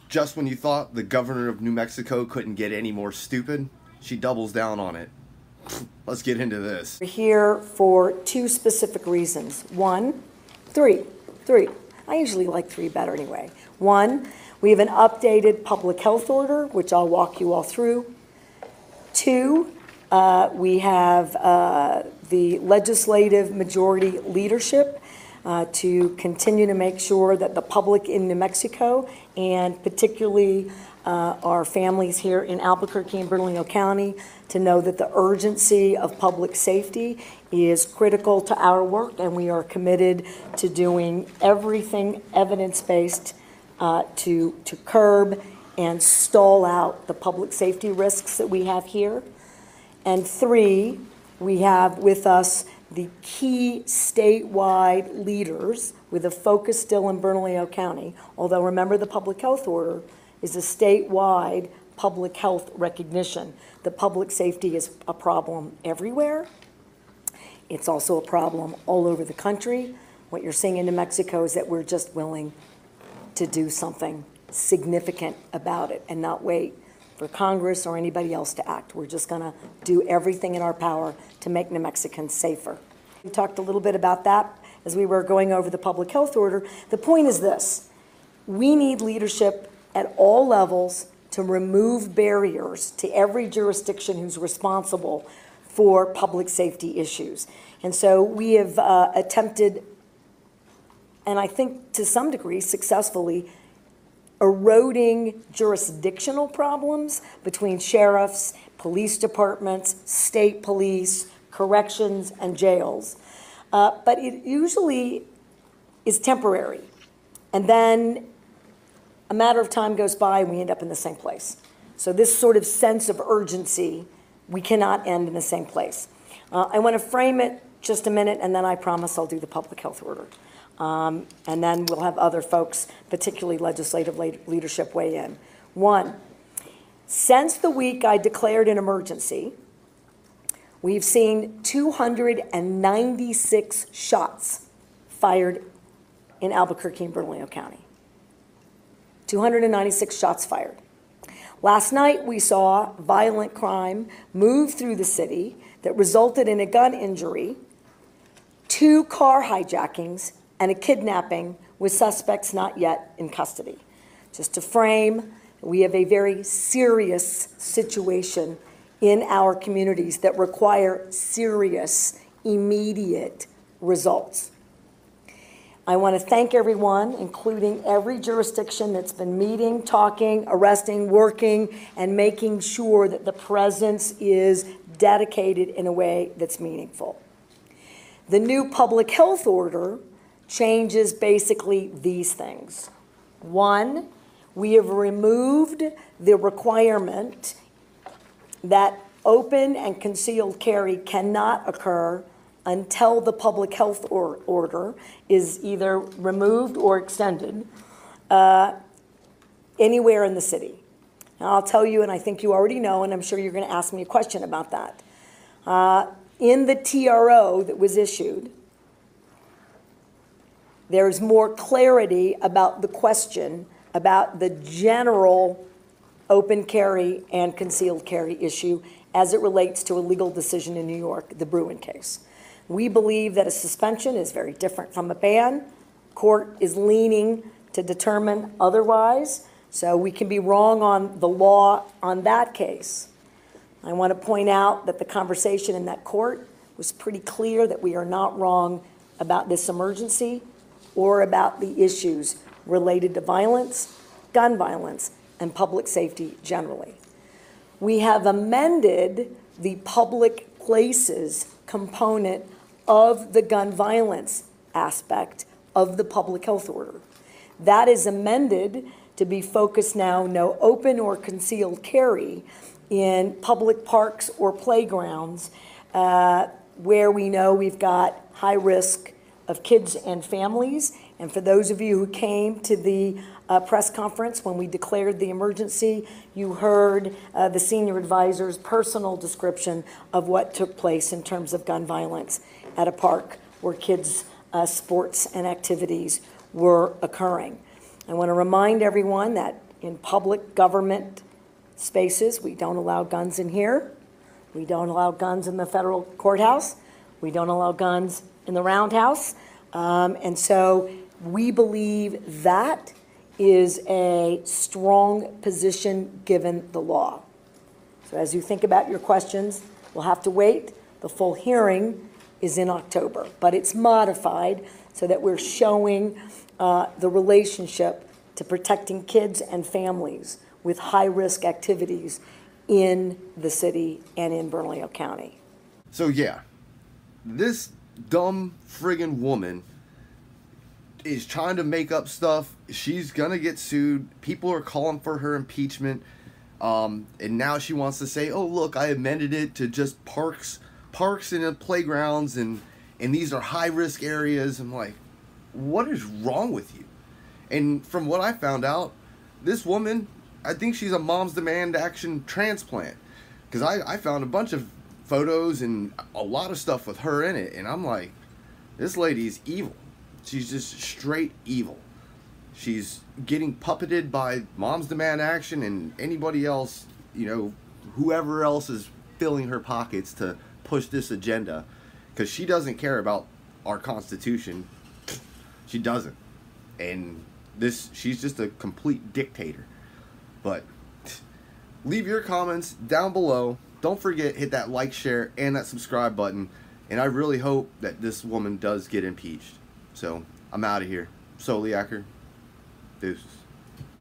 Just when you thought the governor of New Mexico couldn't get any more stupid, she doubles down on it. Let's get into this. We're here for two specific reasons. Three. I usually like three better anyway. One, we have an updated public health order, which I'll walk you all through. Two, we have the legislative majority leadership to continue to make sure that the public in New Mexico, and particularly our families here in Albuquerque and Bernalillo County, to know that the urgency of public safety is critical to our work, and we are committed to doing everything evidence-based to curb and stall out the public safety risks that we have here. And three, we have with us the key statewide leaders with a focus still in Bernalillo County, although remember the public health order is a statewide public health recognition. The public safety is a problem everywhere. It's also a problem all over the country. What you're seeing in New Mexico is that we're just willing to do something significant about it and not wait for Congress or anybody else to act. We're just gonna do everything in our power to make New Mexicans safer. We talked a little bit about that as we were going over the public health order. The point is this: we need leadership at all levels to remove barriers to every jurisdiction who's responsible for public safety issues. And so we have attempted, and I think to some degree successfully, eroding jurisdictional problems between sheriffs, police departments, state police, corrections, and jails. But it usually is temporary. And then a matter of time goes by and we end up in the same place. So this sort of sense of urgency, we cannot end in the same place. I want to frame it just a minute, and then I promise I'll do the public health order. And then we'll have other folks, particularly legislative leadership, weigh in. One, since the week I declared an emergency, we've seen 296 shots fired in Albuquerque and Bernalillo County. 296 shots fired. Last night we saw violent crime move through the city that resulted in a gun injury, 2 car hijackings, and a kidnapping with suspects not yet in custody. Just to frame, we have a very serious situation in our communities that require serious, immediate results. I want to thank everyone, including every jurisdiction that's been meeting, talking, arresting, working, and making sure that the presence is dedicated in a way that's meaningful. The new public health order changes basically these things. One, we have removed the requirement that open and concealed carry cannot occur until the public health order is either removed or extended anywhere in the city. Now, I'll tell you, and I think you already know, and I'm sure you're going to ask me a question about that. In the TRO that was issued, there's more clarity about the question about the general open carry and concealed carry issue as it relates to a legal decision in New York, the Bruin case. We believe that a suspension is very different from a ban. Court is leaning to determine otherwise, so we can be wrong on the law on that case. I want to point out that the conversation in that court was pretty clear that we are not wrong about this emergency or about the issues related to violence, gun violence, and public safety generally. We have amended the public places component of the gun violence aspect of the public health order. That is amended to be focused now, no open or concealed carry in public parks or playgrounds where we know we've got high risk of kids and families. And for those of you who came to the press conference when we declared the emergency, you heard the senior advisor's personal description of what took place in terms of gun violence at a park where kids' sports and activities were occurring. I want to remind everyone that in public government spaces. We don't allow guns in here. We don't allow guns in the federal courthouse. We don't allow guns in the roundhouse. And so we believe that is a strong position given the law. So as you think about your questions, we'll have to wait. The full hearing is in October, but it's modified so that we're showing the relationship to protecting kids and families with high-risk activities in the city and in Bernalillo County. So yeah, this dumb friggin' woman is trying to make up stuff. She's gonna get sued. People are calling for her impeachment. And now she wants to say, oh, look, I amended it to just parks and playgrounds, and these are high-risk areas. I'm like, what is wrong with you? And from what I found out, this woman, I think she's a Moms Demand Action transplant, because I found a bunch of photos and a lot of stuff with her in it, and I'm like, this lady's evil. She's just straight evil. She's getting puppeted by Moms Demand Action and anybody else, you know, whoever else is filling her pockets to push this agenda, because she doesn't care about our Constitution. She doesn't. And she's just a complete dictator. But leave your comments down below. Don't forget, hit that like, share, and that subscribe button. And I really hope that this woman does get impeached. So I'm out of here. Soliaker. Deuces.